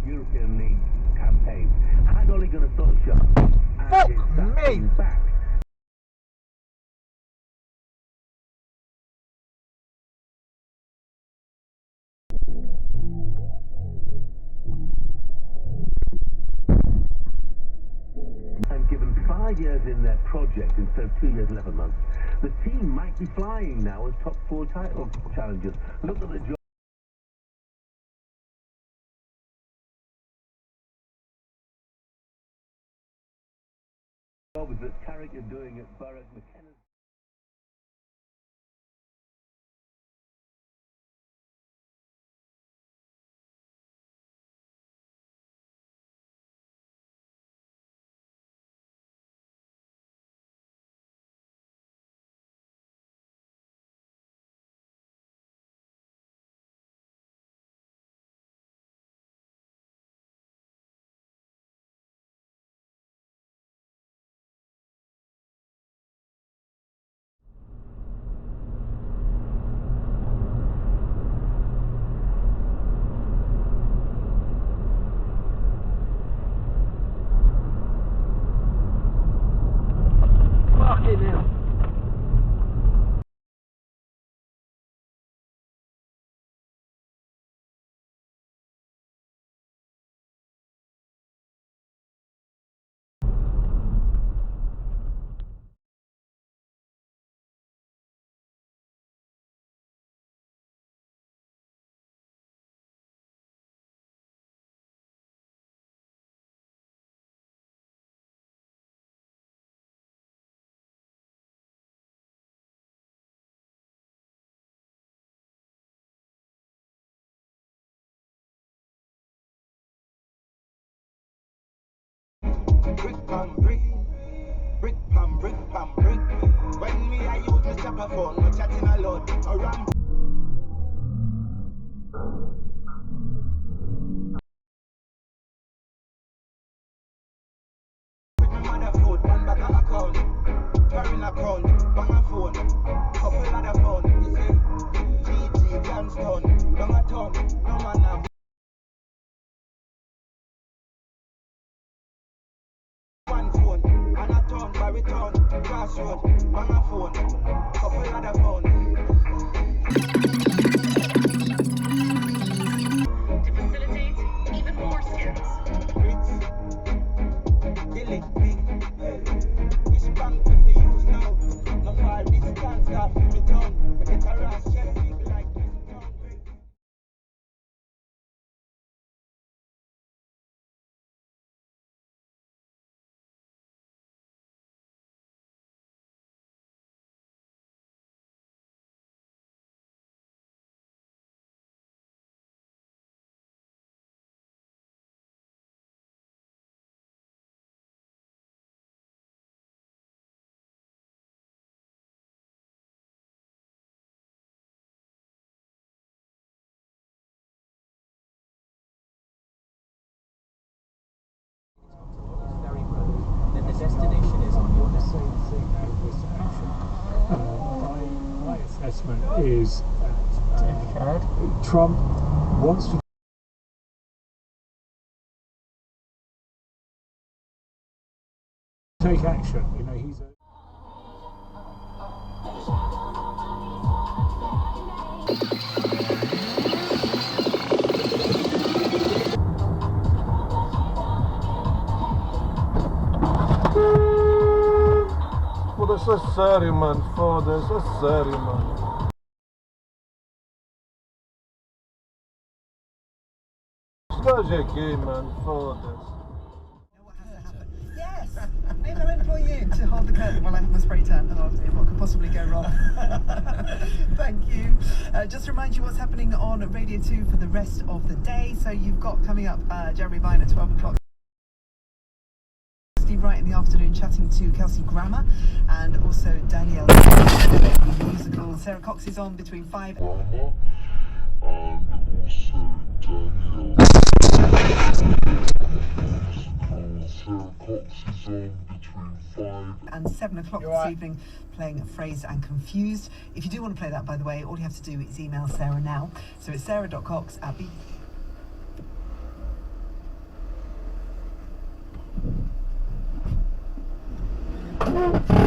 European League campaign. Had Ole Gunnar Solskjaer Fuck me! Back. And given 5 years in their project instead of 2 years, 11 months, the team might be flying now as top 4 title challengers. Look at the job. That Carrick is doing at Borough McKenna. Brick pam brick, brick pam brick pam brick. When me I use my chopper phone, no chatting a lot. Around. With my mother food, one bag of account, carrying account, bang a phone, couple other phone. You see, GG Johnstone, long a ton, no man have. One phone, and a ton, baritone, crossroad, bang a phone, couple other phone. To facilitate even more scams. Bricks, delete big, which bank if you use now? No far distance, got for me tongue, but get a ras check big like this tongue brick. Then the destination is on your left. Same thing with this action. My assessment is that Trump wants to take action. You know, he's a Foda-se a sério, mano. Foda-se a sério, mano. Este gajo é aqui, mano. Foda-se. Yes, maybe I'll employ you to hold the curtain while I have my spray tan. Oh, what could possibly go wrong? Thank you. Just to remind you what's happening on Radio 2 for the rest of the day. So you've got coming up Jeremy Vine at 12 o'clock. Steve Wright in the afternoon chatting to Kelsey Grammer, and also Danielle musical. Sarah Cox is on between 5 and also Danielle. Sarah Cox is on between 5 and 7 o'clock this evening, playing Phrased and Confused. If you do want to play that, by the way, all you have to do is email Sarah now. So it's sarah.cox@b Bye.